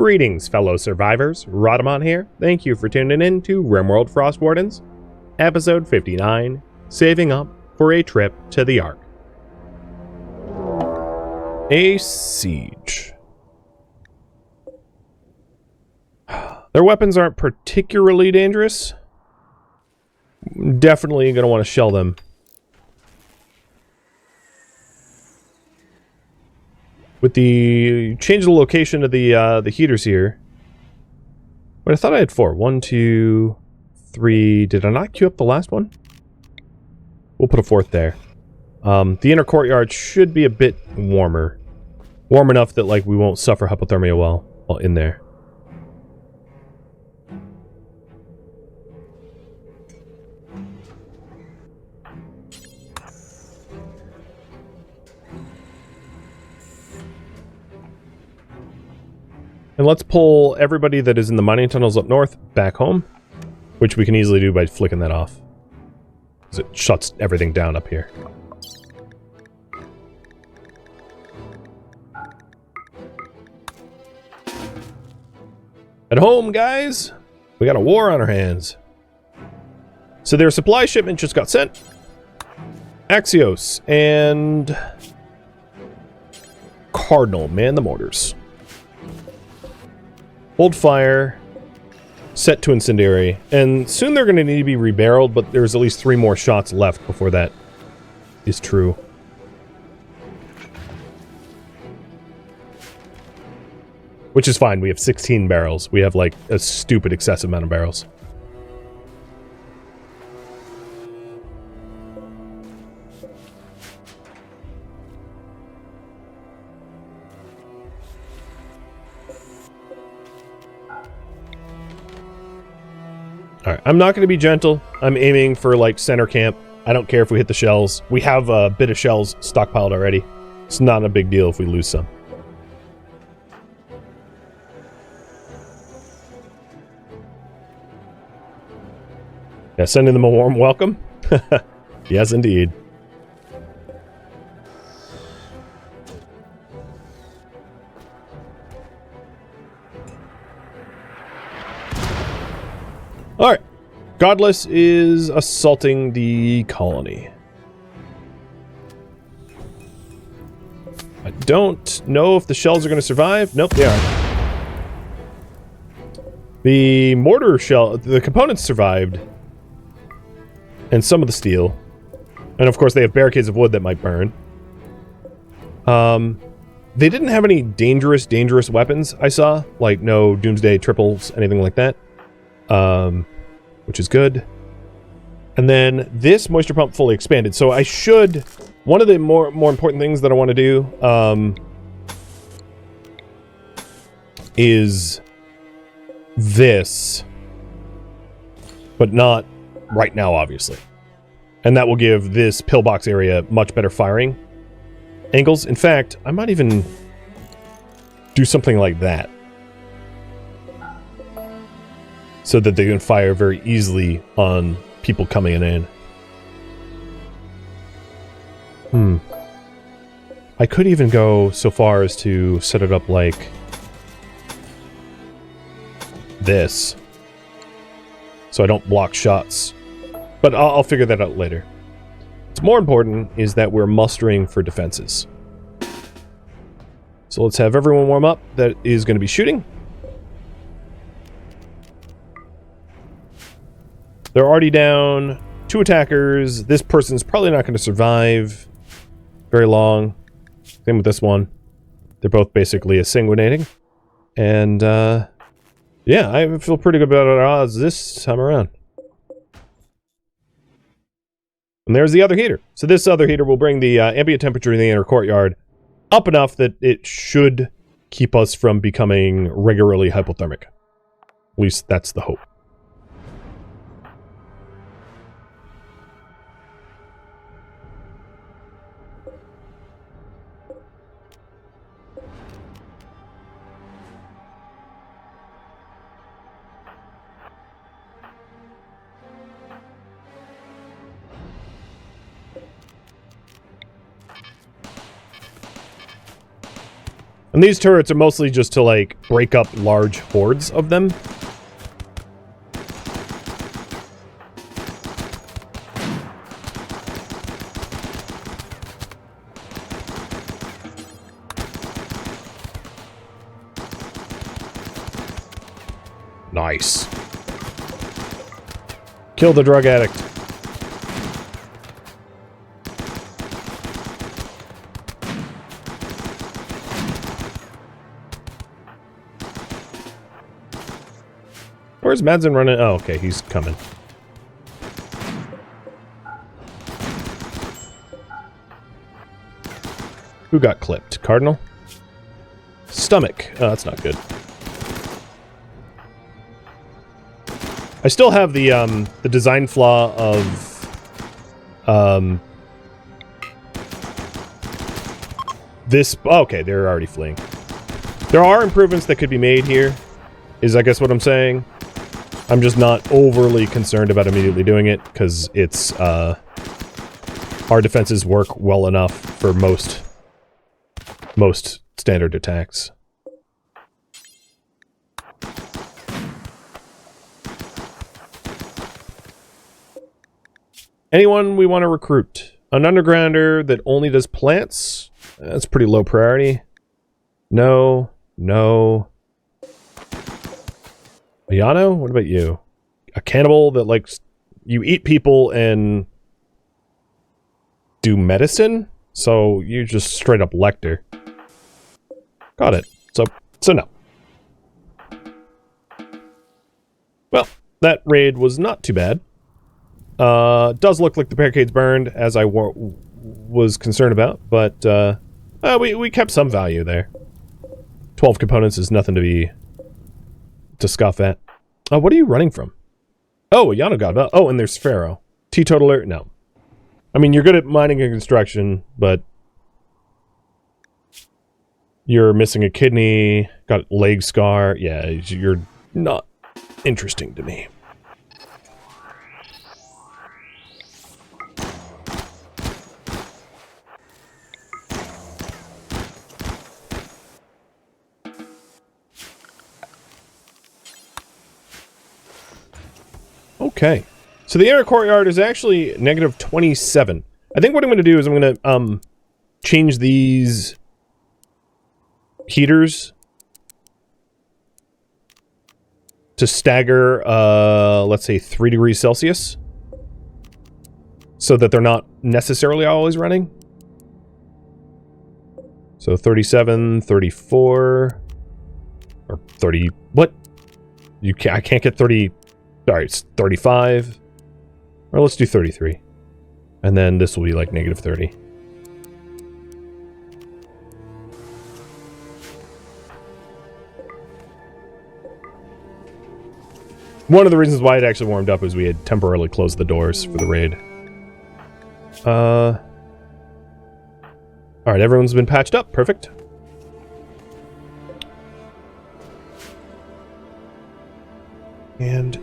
Greetings, fellow survivors. Rhadamant here. Thank you for tuning in to RimWorld Frostwardens, episode 59, Saving Up for a Trip to the Ark. A siege. Their weapons aren't particularly dangerous. Definitely going to want to shell them. With the change the location of the heaters here. But I thought I had 4. 1, 2, 3. Did I not queue up the last one? We'll put a 4th there. The inner courtyard should be a bit warmer. Warm enough that like we won't suffer hypothermia while in there. And let's pull everybody that is in the mining tunnels up north back home, which we can easily do by flicking that off, because it shuts everything down up here. At home, guys! We got a war on our hands. So their supply shipment just got sent. Axios and Cardinal man the mortars. Hold fire, set to incendiary, and soon they're going to need to be rebarreled, but there's at least 3 more shots left before that is true. Which is fine, we have 16 barrels. We have like a stupid excessive amount of barrels. Alright, I'm not going to be gentle. I'm aiming for, like, center camp. I don't care if we hit the shells. We have a bit of shells stockpiled already. It's not a big deal if we lose some. Yeah, sending them a warm welcome? Yes, indeed. Alright. Godless is assaulting the colony. I don't know if the shells are going to survive. Nope, they aren't. The mortar shell, the components survived. And some of the steel. And of course they have barricades of wood that might burn. They didn't have any dangerous weapons, I saw. Like no doomsday triples, anything like that. Which is good. And then this moisture pump fully expanded. So I should... One of the more important things that I want to do is this. But not right now, obviously. And that will give this pillbox area much better firing angles. In fact, I might even do something like that. So that they can fire very easily on people coming in. I could even go so far as to set it up like this. So I don't block shots. But I'll figure that out later. What's more important is that we're mustering for defenses. So let's have everyone warm up that is going to be shooting. They're already down 2 attackers. This person's probably not going to survive very long. Same with this one. They're both basically sanguinating. And, yeah, I feel pretty good about our odds this time around. And there's the other heater. So this other heater will bring the ambient temperature in the inner courtyard up enough that it should keep us from becoming regularly hypothermic. At least that's the hope. And these turrets are mostly just to, like, break up large hordes of them. Nice. Kill the drug addict. Where's Madsen running? Oh, okay, he's coming. Who got clipped? Cardinal? Stomach. Oh, that's not good. I still have the design flaw of this. Oh, okay, they're already fleeing. There are improvements that could be made here, is I guess what I'm saying. I'm just not overly concerned about immediately doing it, because it's, our defenses work well enough for most standard attacks. Anyone we want to recruit? An undergrounder that only does plants? That's pretty low priority. No. No. Ayano? What about you? A cannibal that, like, you eat people and do medicine? So you just straight up Lecter. Got it. So no. Well, that raid was not too bad. Does look like the barricade's burned, as I was concerned about, but we kept some value there. 12 components is nothing to scoff at. What are you running from? Oh, Yano got. Oh, and there's Pharaoh. Teetotaler? No. I mean, you're good at mining and construction, but you're missing a kidney, got leg scar. Yeah, you're not interesting to me. Okay, so the inner courtyard is actually negative 27. I think what I'm going to do is I'm going to change these heaters to stagger, let's say 3 degrees Celsius, so that they're not necessarily always running. So 37, 34, or 30. What? I can't get 30. Sorry, it's 35. Or let's do 33. And then this will be like negative 30. One of the reasons why it actually warmed up is we had temporarily closed the doors for the raid. Alright, everyone's been patched up. Perfect. And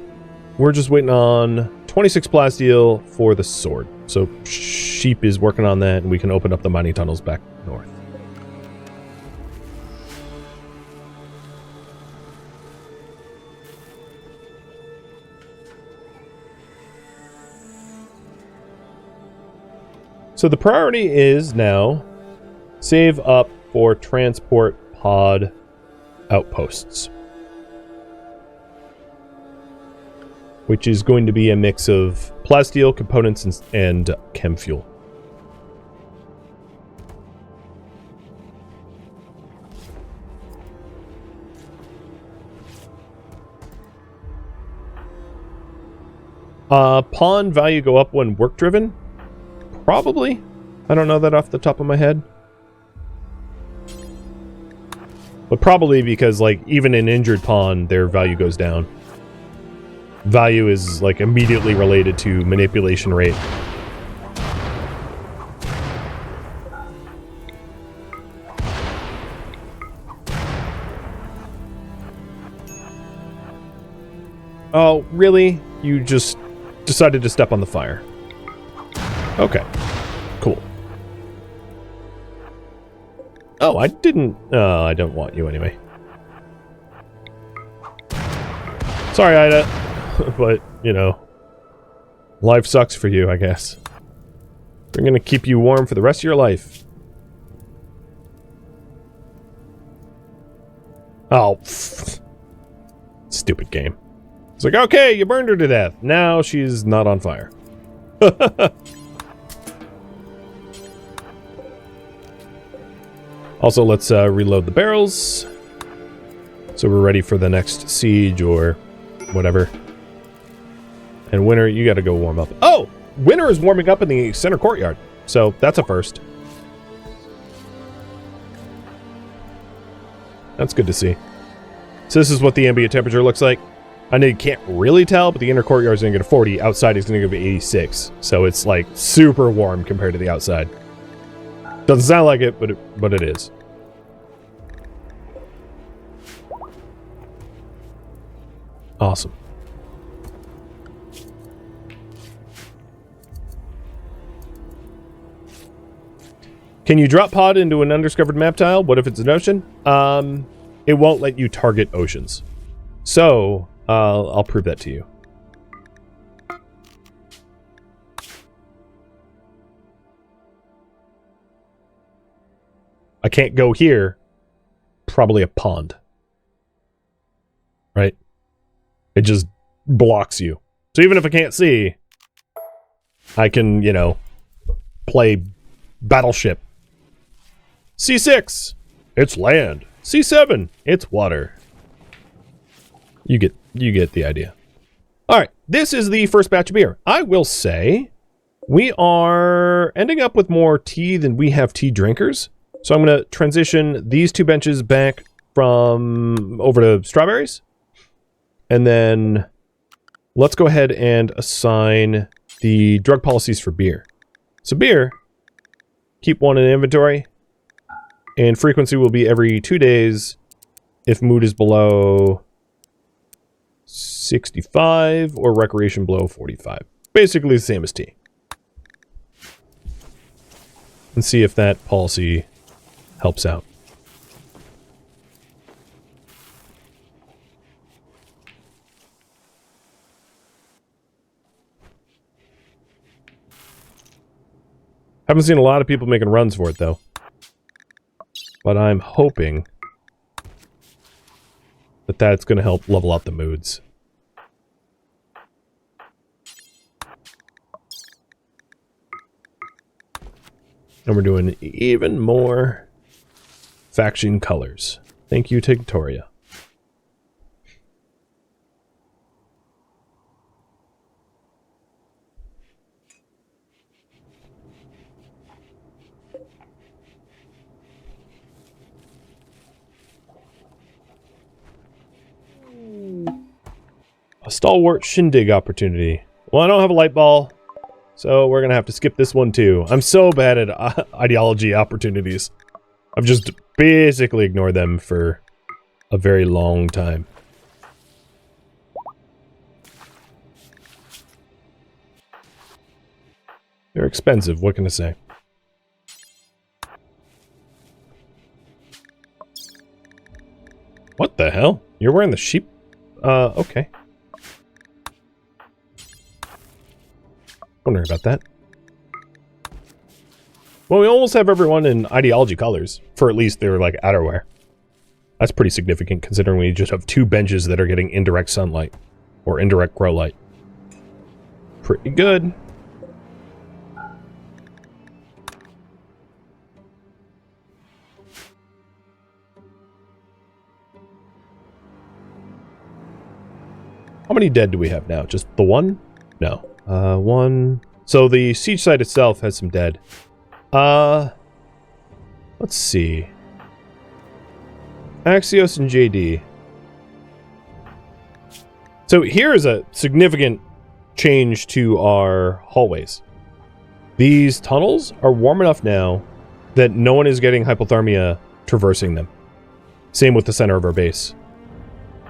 we're just waiting on 26 plasteel for the sword. So Sheep is working on that, and we can open up the mining tunnels back north. So the priority is now save up for transport pod outposts, which is going to be a mix of plasteel, components, and chem fuel. Pawn value go up when work driven? Probably. I don't know that off the top of my head. But probably because, like, even in injured pawn, their value goes down. Value is, like, immediately related to manipulation rate. Oh, really? You just decided to step on the fire. Okay. Cool. Oh, I didn't... I don't want you anyway. Sorry, Ida. But, you know, life sucks for you, I guess. We're gonna keep you warm for the rest of your life. Oh, pfft. Stupid game. It's like, okay, you burned her to death. Now she's not on fire. Also, let's reload the barrels. So we're ready for the next siege or whatever. And Winter, you gotta go warm up. Oh! Winter is warming up in the center courtyard. So that's a first. That's good to see. So this is what the ambient temperature looks like. I know you can't really tell, but the inner courtyard is going to get a 40. Outside is going to be 86. So it's like super warm compared to the outside. Doesn't sound like it, but it is. Awesome. Can you drop pod into an undiscovered map tile? What if it's an ocean? It won't let you target oceans. So, I'll prove that to you. I can't go here. Probably a pond. Right? It just blocks you. So even if I can't see, I can, you know, play Battleship. C6, it's land. C7, it's water. You get the idea. All right, this is the first batch of beer. I will say we are ending up with more tea than we have tea drinkers. So I'm going to transition these two benches back from over to strawberries. And then let's go ahead and assign the drug policies for beer. So beer, keep one in inventory. And frequency will be every 2 days if mood is below 65 or recreation below 45. Basically the same as tea. And see if that policy helps out. Haven't seen a lot of people making runs for it though. But I'm hoping that that's going to help level out the moods. And we're doing even more faction colors. Thank you, Tigtoria. A stalwart shindig opportunity. Well, I don't have a light ball, so we're going to have to skip this one too. I'm so bad at ideology opportunities. I've just basically ignored them for a very long time. They're expensive, what can I say? What the hell? You're wearing the sheep? Okay. Wondering about that. Well, we almost have everyone in ideology colors, for at least their, like, outerwear. That's pretty significant, considering we just have 2 benches that are getting indirect sunlight. Or indirect grow light. Pretty good. How many dead do we have now? Just the one? No. One. So the siege site itself has some dead. Let's see. Axios and JD. So here is a significant change to our hallways. These tunnels are warm enough now that no one is getting hypothermia traversing them. Same with the center of our base.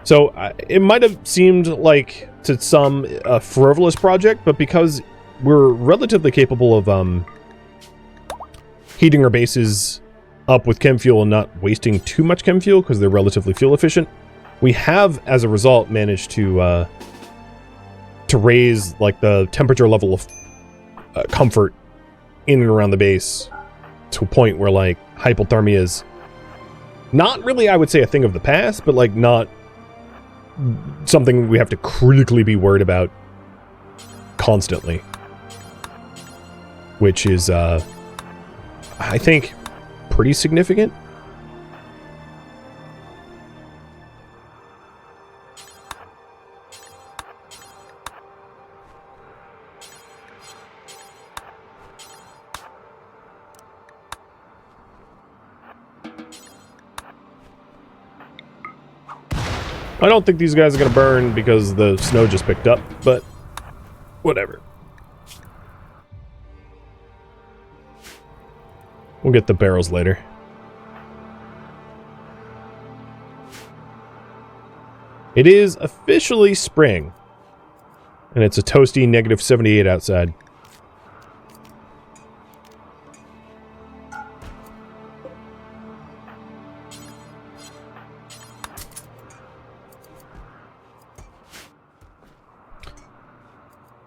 So it might have seemed like to some a frivolous project, but because we're relatively capable of heating our bases up with chem fuel and not wasting too much chem fuel because they're relatively fuel efficient. We have, as a result, managed to raise like the temperature level of comfort in and around the base to a point where like hypothermia is not really, I would say, a thing of the past, but like not something we have to critically be worried about constantly, which is I think pretty significant. I don't think these guys are going to burn because the snow just picked up, but whatever. We'll get the barrels later. It is officially spring, and it's a toasty -78 outside.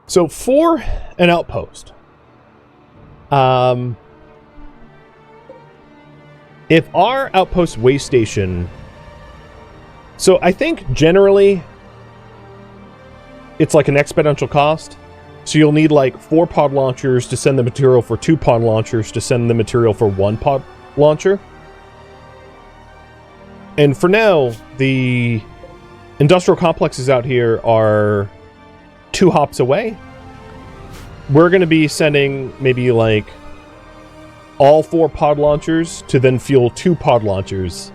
So for an outpost, if our outpost way station, so I think generally it's like an exponential cost. So you'll need like 4 pod launchers to send the material for 2 pod launchers to send the material for 1 pod launcher. And for now, the industrial complexes out here are 2 hops away. We're going to be sending maybe like all 4 pod launchers to then fuel 2 pod launchers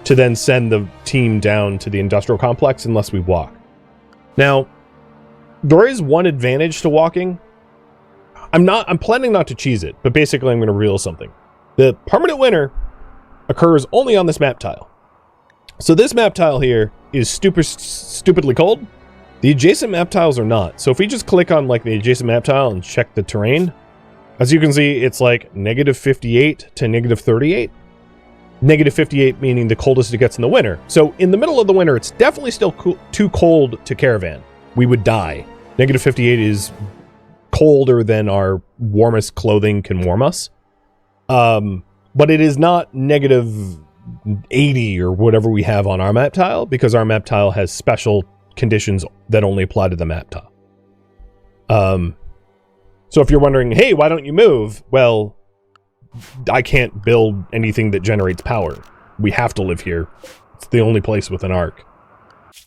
to then send the team down to the industrial complex unless we walk. Now, there is one advantage to walking. I'm planning not to cheese it, but basically I'm going to reveal something. The permanent winter occurs only on this map tile. So this map tile here is stupidly cold. The adjacent map tiles are not. So if we just click on like the adjacent map tile and check the terrain, as you can see, it's like -58 to -38. -58 meaning the coldest it gets in the winter. So in the middle of the winter, it's definitely still too cold to caravan. We would die. -58 is colder than our warmest clothing can warm us. But it is not -80 or whatever we have on our map tile, because our map tile has special conditions that only apply to the map tile. So if you're wondering, hey, why don't you move? Well, I can't build anything that generates power. We have to live here. It's the only place with an arc.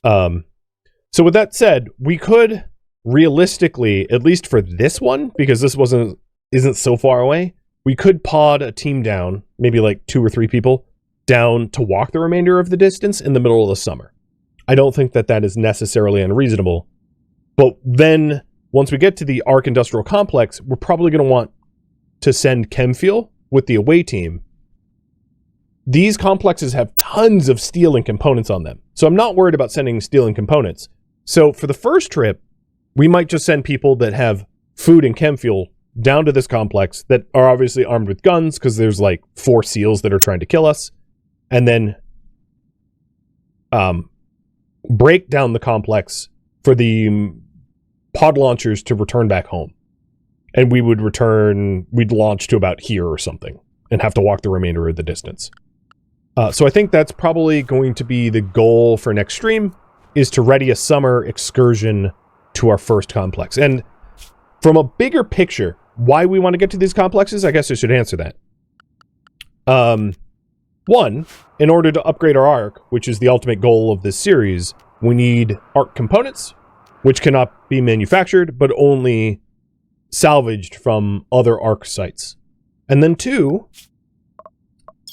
So with that said, we could realistically, at least for this one, because this isn't so far away, we could pod a team down, maybe like 2 or 3 people, down to walk the remainder of the distance in the middle of the summer. I don't think that that is necessarily unreasonable. But then, once we get to the Arc Industrial Complex, we're probably going to want to send chem fuel with the away team. These complexes have tons of steel and components on them. So I'm not worried about sending steel and components. So for the first trip, we might just send people that have food and chem fuel down to this complex that are obviously armed with guns, because there's like 4 seals that are trying to kill us. And then break down the complex for the pod launchers to return back home. And we'd launch to about here or something and have to walk the remainder of the distance. So I think that's probably going to be the goal for next stream, is to ready a summer excursion to our first complex. And from a bigger picture, why we want to get to these complexes, I guess I should answer that. 1, in order to upgrade our arc, which is the ultimate goal of this series, we need arc components, which cannot be manufactured, but only salvaged from other arc sites. And then 2,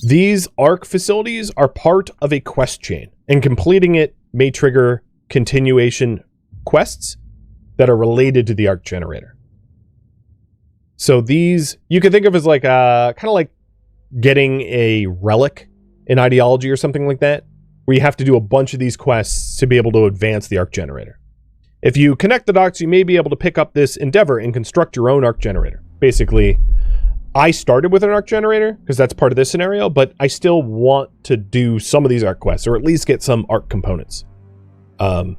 these arc facilities are part of a quest chain, and completing it may trigger continuation quests that are related to the arc generator. So these, you can think of as like kind of like getting a relic in Ideology or something like that, where you have to do a bunch of these quests to be able to advance the arc generator. If you connect the dots, you may be able to pick up this endeavor and construct your own arc generator. Basically, I started with an arc generator because that's part of this scenario, but I still want to do some of these arc quests, or at least get some arc components. So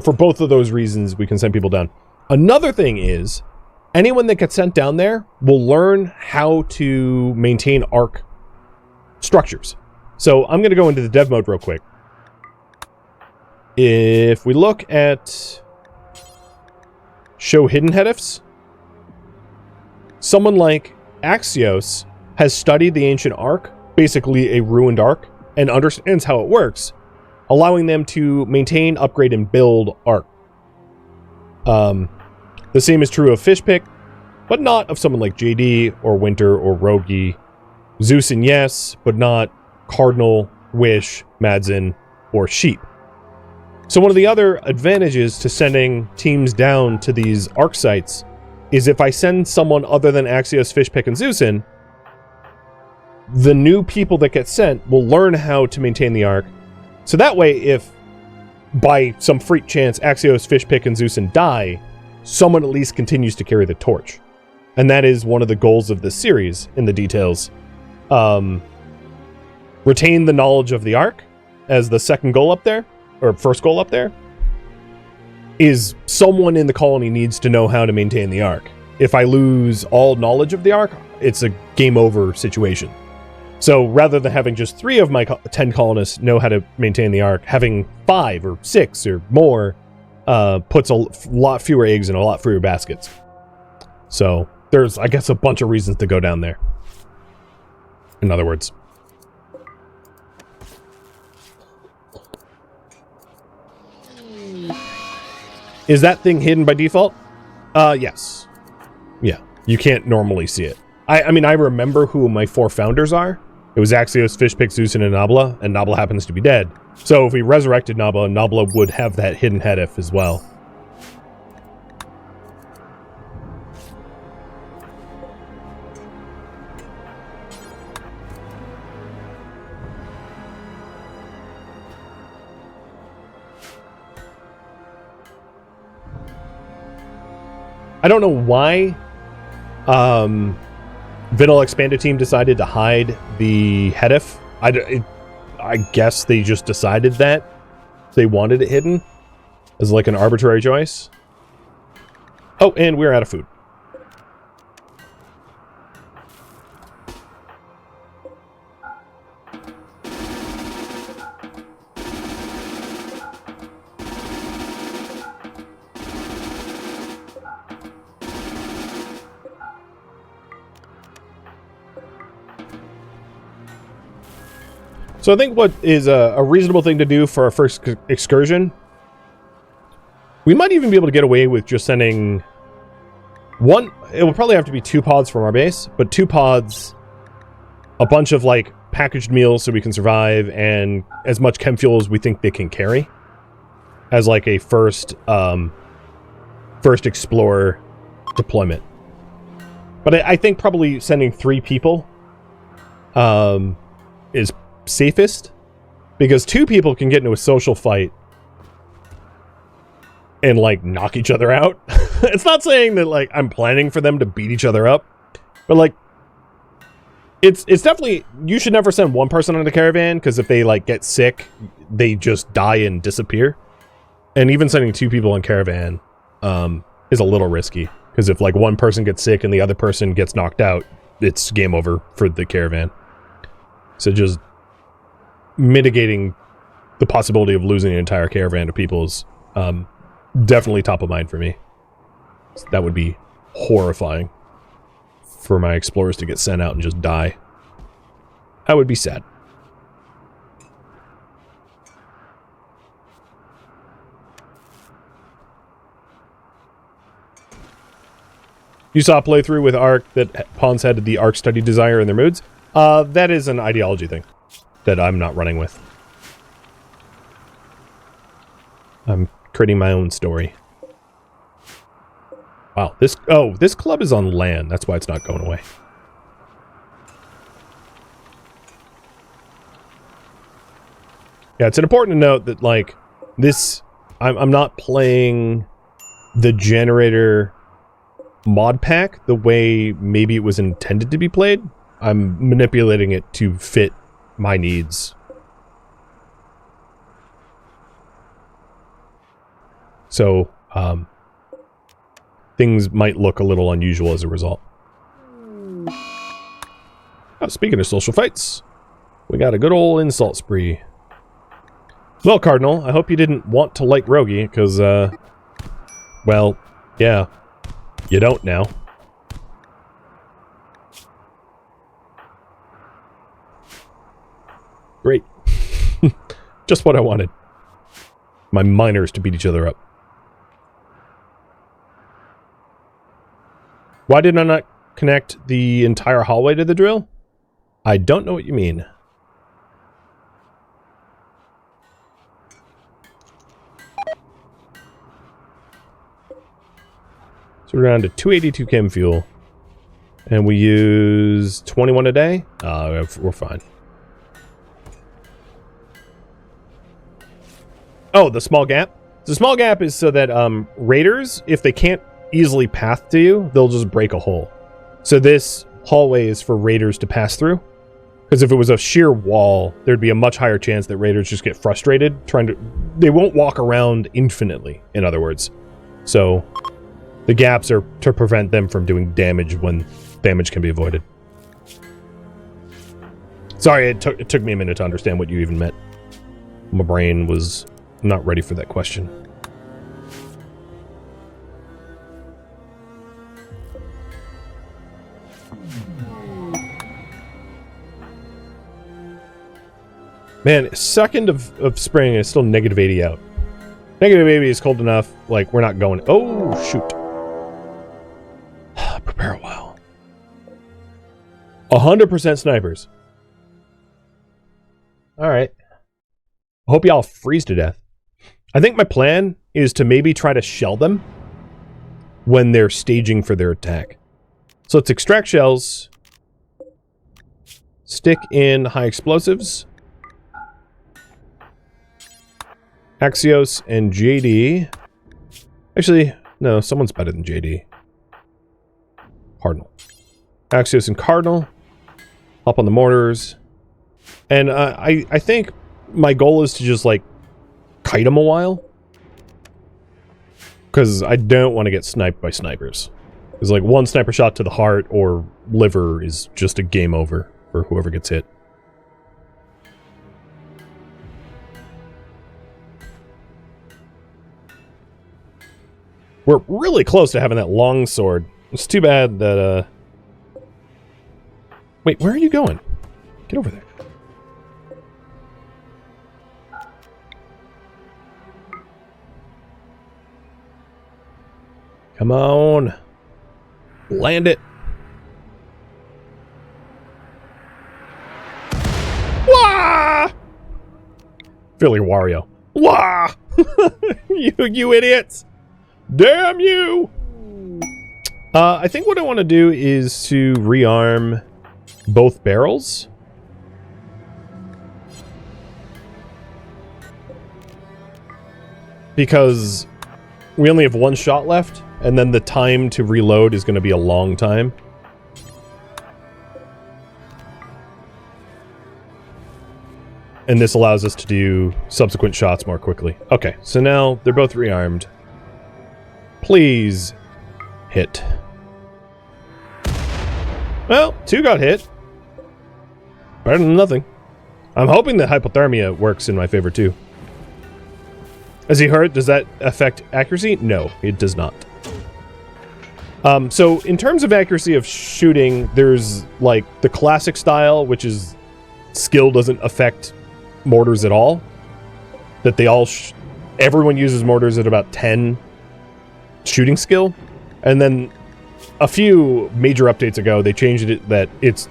for both of those reasons, we can send people down. Another thing is, anyone that gets sent down there will learn how to maintain arc structures. So I'm going to go into the dev mode real quick. If we look at show hidden headifs, someone like Axios has studied the ancient arc, basically a ruined arc, and understands how it works, allowing them to maintain, upgrade, and build arc. The same is true of Fishpick, but not of someone like JD or Winter or Rogi. Zeus and Yes, but not Cardinal, Wish, Madsen, or Sheep. So one of the other advantages to sending teams down to these arc sites is if I send someone other than Axios, Fishpick, and Zeusin, the new people that get sent will learn how to maintain the arc. So that way, if by some freak chance Axios, Fishpick, and Zeusin die, someone at least continues to carry the torch. And that is one of the goals of this series in the details. Retain the knowledge of the arc as the second goal up there, or first goal up there, is someone in the colony needs to know how to maintain the arc. If I lose all knowledge of the arc, it's a game over situation. So rather than having just 3 of my 10 colonists know how to maintain the arc, having 5 or 6 or more puts a lot fewer eggs in a lot fewer baskets. So there's, I guess, a bunch of reasons to go down there. In other words. Is that thing hidden by default? Yes. Yeah, you can't normally see it. I mean, I remember who my 4 founders are. It was Axios, Fishpick, Zeusin, and Nabla happens to be dead. So if we resurrected Nabla would have that hidden hedif as well. I don't know why Vanilla Expanded Team decided to hide the hedif. I guess they just decided that they wanted it hidden as like an arbitrary choice. Oh, and we're out of food. So I think what is a reasonable thing to do for our first excursion, we might even be able to get away with just sending one. It will probably have to be 2 pods from our base, but 2 pods, a bunch of like packaged meals so we can survive, and as much chem fuel as we think they can carry as like a first explorer deployment. But I think probably sending 3 people is safest, because 2 people can get into a social fight and like knock each other out. It's not saying that like I'm planning for them to beat each other up, but like it's definitely, you should never send one person on the caravan, because if they like get sick, they just die and disappear. And even sending 2 people on caravan is a little risky, because if like one person gets sick and the other person gets knocked out, it's game over for the caravan. So just mitigating the possibility of losing an entire caravan of people is definitely top of mind for me. That would be horrifying for my explorers to get sent out and just die. That would be sad. You saw a playthrough with Arc that pawns had the Arc study desire in their moods. That is an ideology thing that I'm not running with. I'm creating my own story. Wow, this club is on land. That's why it's not going away. Yeah, it's important to note that like this, I'm not playing the generator mod pack the way maybe it was intended to be played. I'm manipulating it to fit my needs. So, things might look a little unusual as a result. Oh, speaking of social fights, we got a good old insult spree. Well, Cardinal, I hope you didn't want to like Rogie, because, well, yeah, you don't now. Great. Just what I wanted. My miners to beat each other up. Why did I not connect the entire hallway to the drill? I don't know what you mean. So we're down to 282 chem fuel. And we use 21 a day? We're fine. Oh, the small gap? The small gap is so that raiders, if they can't easily path to you, they'll just break a hole. So this hallway is for raiders to pass through. Because if it was a sheer wall, there'd be a much higher chance that raiders just get frustrated trying to... They won't walk around infinitely, in other words. So the gaps are to prevent them from doing damage when damage can be avoided. Sorry, it took me a minute to understand what you even meant. My brain was not ready for that question. Man, second of spring and it's still negative 80 out. Negative 80 is cold enough, like, we're not going... Oh, shoot. Prepare a while. 100% snipers. Alright. I hope y'all freeze to death. I think my plan is to maybe try to shell them when they're staging for their attack. So let's extract shells. Stick in high explosives. Axios and JD. Actually, no, someone's better than JD. Cardinal. Axios and Cardinal. Hop on the mortars. And I think my goal is to just, like, kite them a while. Because I don't want to get sniped by snipers. Because, like, one sniper shot to the heart or liver is just a game over for whoever gets hit. We're really close to having that long sword. It's too bad that, Wait, where are you going? Get over there. Come on. Land it. Wah! Feel like Wario. Wah! You idiots! Damn you! I think what I want to do is to rearm both barrels. Because we only have one shot left, and then the time to reload is going to be a long time. And this allows us to do subsequent shots more quickly. Okay, so now they're both rearmed. Please hit. Well, 2 got hit. Better than nothing. I'm hoping that hypothermia works in my favor too. As he heard, does that affect accuracy? No, it does not. So in terms of accuracy of shooting, there's like the classic style, which is skill doesn't affect mortars at all. That they all, everyone uses mortars at about 10 shooting skill. And then a few major updates ago, they changed it that it's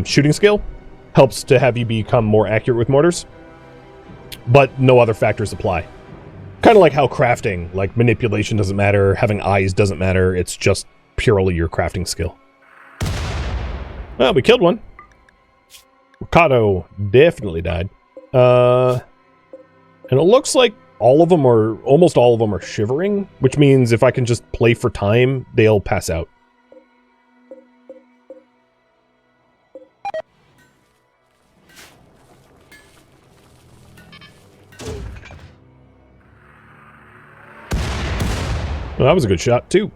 shooting skill helps to have you become more accurate with mortars. But no other factors apply. Kind of like how crafting, like manipulation doesn't matter, having eyes doesn't matter, it's just purely your crafting skill. Well, we killed one. Ricardo definitely died. And it looks like all of them are, almost all of them are shivering, which means if I can just play for time, they'll pass out. Well, that was a good shot, too.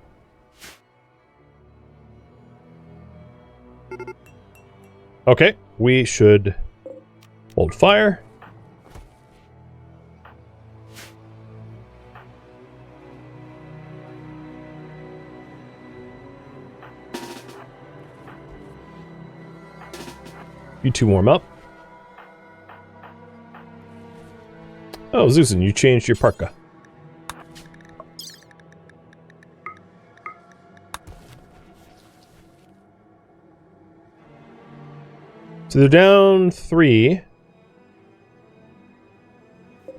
Okay, we should hold fire. You two warm up. Oh, Zeusen, you changed your parka. So they're down 3.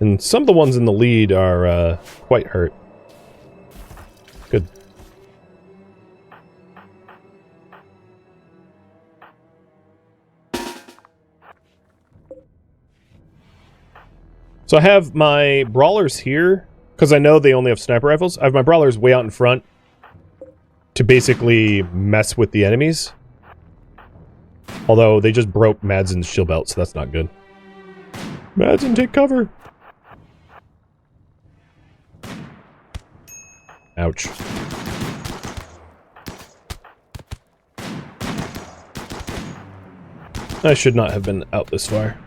And some of the ones in the lead are quite hurt. Good. So I have my brawlers here, because I know they only have sniper rifles. I have my brawlers way out in front to basically mess with the enemies. Although they just broke Madsen's shield belt, so that's not good. Madsen, take cover! Ouch. I should not have been out this far.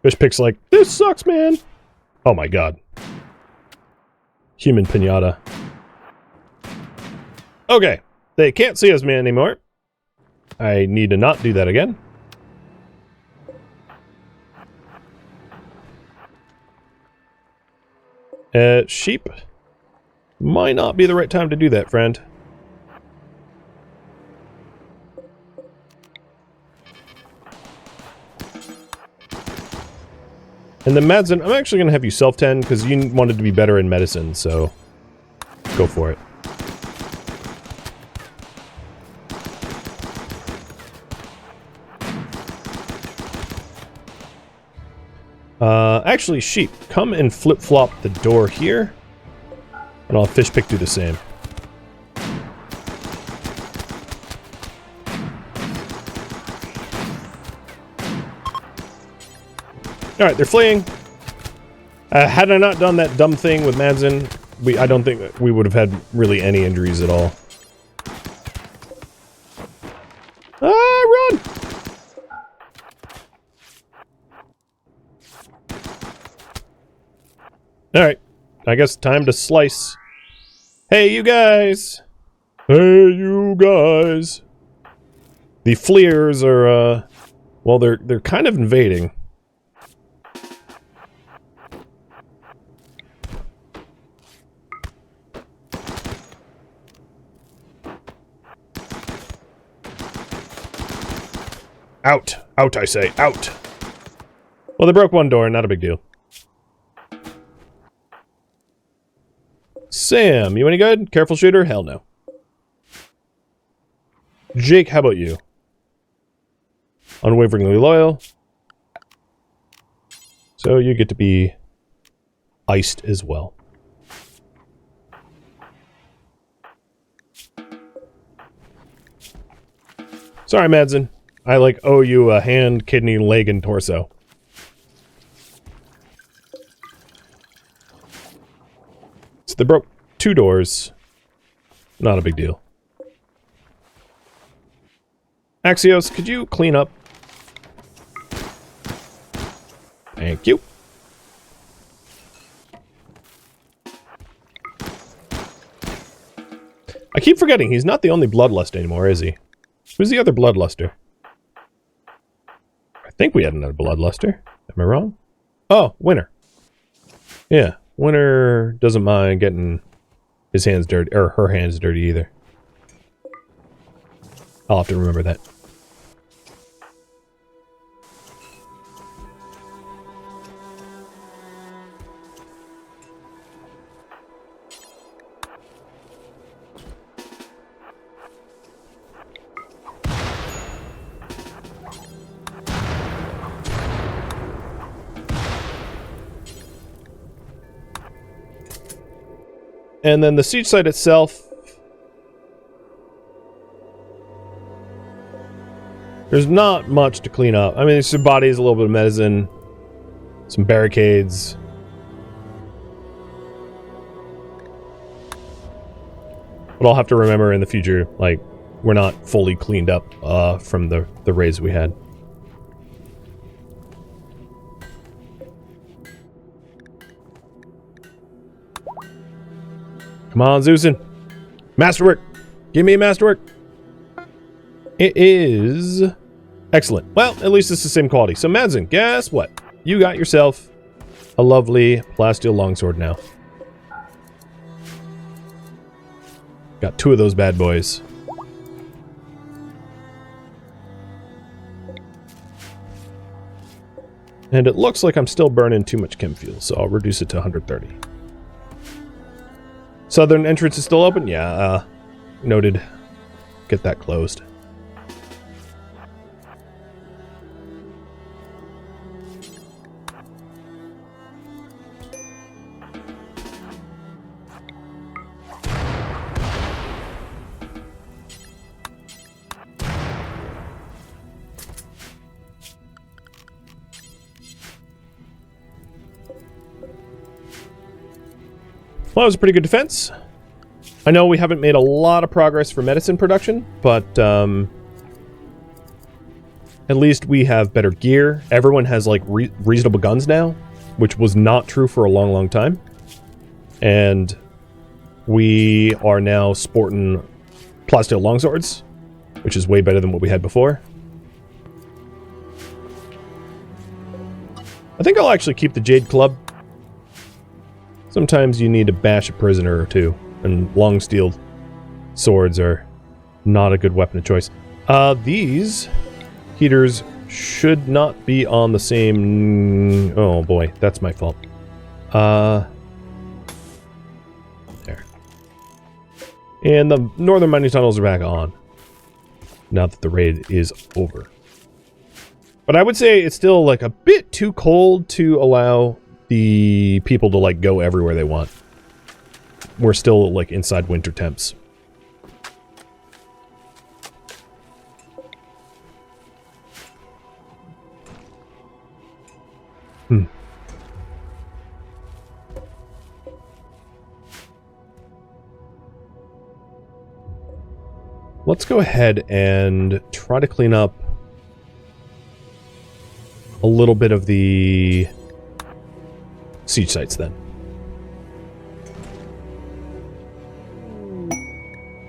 Fishpick's like, this sucks, man! Oh my god. Human pinata. Okay, they can't see us, man, anymore. I need to not do that again. Sheep. Might not be the right time to do that, friend. And then Madsen, I'm actually going to have you self-tend, because you wanted to be better in medicine, so go for it. Actually, sheep, come and flip-flop the door here, and I'll fishpick do the same. Alright, they're fleeing. Had I not done that dumb thing with Madsen, I don't think that we would have had really any injuries at all. Ah, run! Alright, I guess time to slice. Hey, you guys! Hey, you guys! The fleers are, well, they're kind of invading. Out! Out, I say! Out! Well, they broke one door, not a big deal. Sam, you any good? Careful shooter? Hell no. Jake, how about you? Unwaveringly loyal. So you get to be iced as well. Sorry, Madsen. I, like, owe you a hand, kidney, leg, and torso. So they broke 2 doors. Not a big deal. Axios, could you clean up? Thank you. I keep forgetting, he's not the only Bloodlust anymore, is he? Who's the other Bloodluster? I think we had another Bloodluster. Am I wrong? Oh, Winter. Yeah, Winter doesn't mind getting his hands dirty, or her hands dirty either. I'll have to remember that. And then the siege site itself, there's not much to clean up. I mean, there's some bodies, a little bit of medicine, some barricades. But I'll have to remember in the future, like, we're not fully cleaned up from the raids we had. Come on, Zeusin. Masterwork. Give me a masterwork. It is excellent. Well, at least it's the same quality. So, Madsen, guess what? You got yourself a lovely plasteel longsword now. Got 2 of those bad boys. And it looks like I'm still burning too much chem fuel, so I'll reduce it to 130. Southern entrance is still open? Yeah, noted. Get that closed. Well, that was a pretty good defense. I know we haven't made a lot of progress for medicine production, but at least we have better gear. Everyone has, like, reasonable guns now, which was not true for a long, long time. And we are now sporting plasteel longswords, which is way better than what we had before. I think I'll actually keep the Jade Club. Sometimes you need to bash a prisoner or two, and long steel swords are not a good weapon of choice. These heaters should not be on the same... Oh boy, that's my fault. There. And the northern mining tunnels are back on, now that the raid is over. But I would say it's still, like, a bit too cold to allow the people to, like, go everywhere they want. We're still, like, inside winter temps. Let's go ahead and try to clean up a little bit of the siege sites then.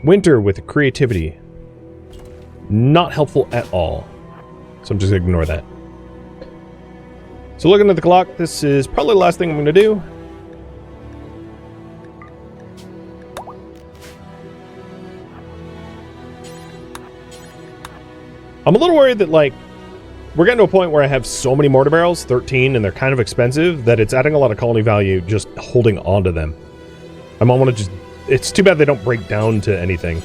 Winter with creativity. Not helpful at all. So I'm just going to ignore that. So looking at the clock, this is probably the last thing I'm going to do. I'm a little worried that, like, we're getting to a point where I have so many mortar barrels, 13, and they're kind of expensive, that it's adding a lot of colony value just holding on to them. I might want to just... It's too bad they don't break down to anything.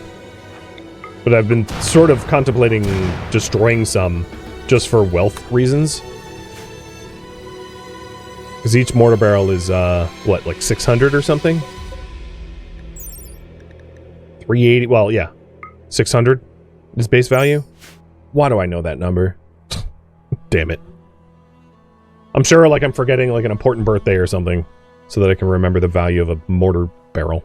But I've been sort of contemplating destroying some just for wealth reasons. Because each mortar barrel is, what, like 600 or something? 380, well, yeah. 600 is base value. Why do I know that number? Damn it. I'm sure, like, I'm forgetting, like, an important birthday or something so that I can remember the value of a mortar barrel.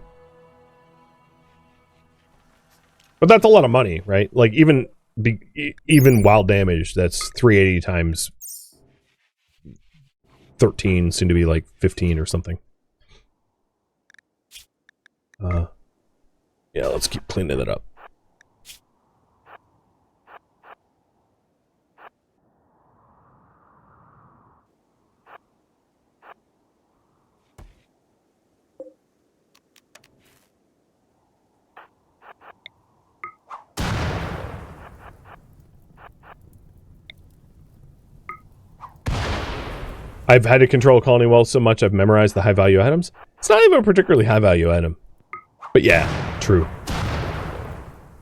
But that's a lot of money, right? Like, even wild damage, that's 380 times 13, soon to be, like, 15 or something. Yeah, let's keep cleaning it up. I've had to control colony wealth so much I've memorized the high-value items. It's not even a particularly high-value item. But yeah, true.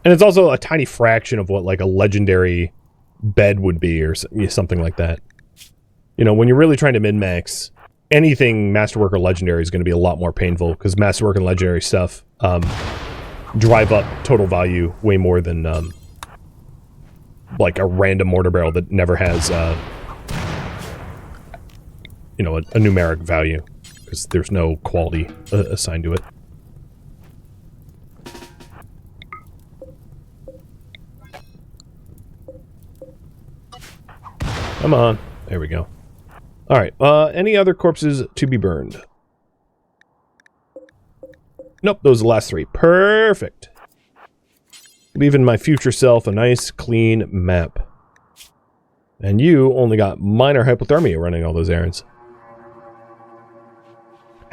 And it's also a tiny fraction of what, like, a legendary bed would be or something like that. You know, when you're really trying to min-max anything Masterwork or Legendary is going to be a lot more painful, because Masterwork and Legendary stuff drive up total value way more than like a random mortar barrel that never has you know, a numeric value, because there's no quality assigned to it. Come on. There we go. Alright, any other corpses to be burned? Nope, those are the last 3. Perfect. Leaving my future self a nice, clean map. And you only got minor hypothermia running all those errands.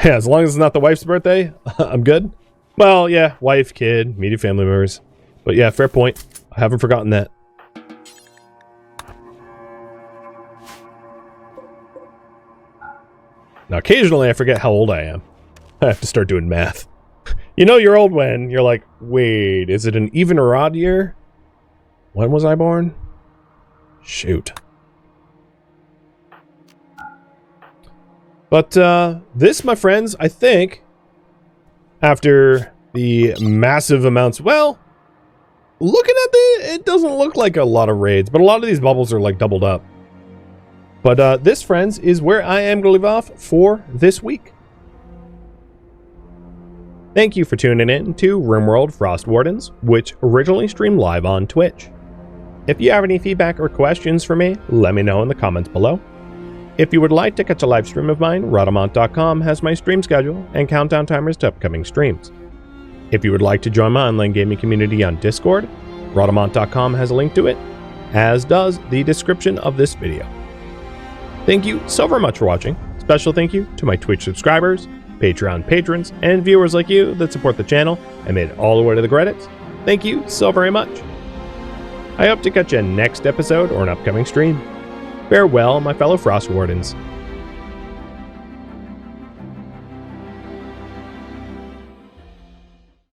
Yeah, as long as it's not the wife's birthday, I'm good. Well, yeah, wife, kid, immediate family members. But yeah, fair point. I haven't forgotten that. Now, occasionally I forget how old I am. I have to start doing math. You know you're old when you're like, wait, is it an even or odd year? When was I born? Shoot. But this, my friends, I think, after the massive amounts, well, looking at it doesn't look like a lot of raids, but a lot of these bubbles are like doubled up. But this, friends, is where I am going to leave off for this week. Thank you for tuning in to RimWorld Frostwardens, which originally streamed live on Twitch. If you have any feedback or questions for me, let me know in the comments below. If you would like to catch a live stream of mine, Rhadamant.com has my stream schedule and countdown timers to upcoming streams. If you would like to join my online gaming community on Discord, Rhadamant.com has a link to it, as does the description of this video. Thank you so very much for watching. Special thank you to my Twitch subscribers, Patreon patrons, and viewers like you that support the channel and made it all the way to the credits. Thank you so very much. I hope to catch you next episode or an upcoming stream. Farewell, my fellow Frostwardens.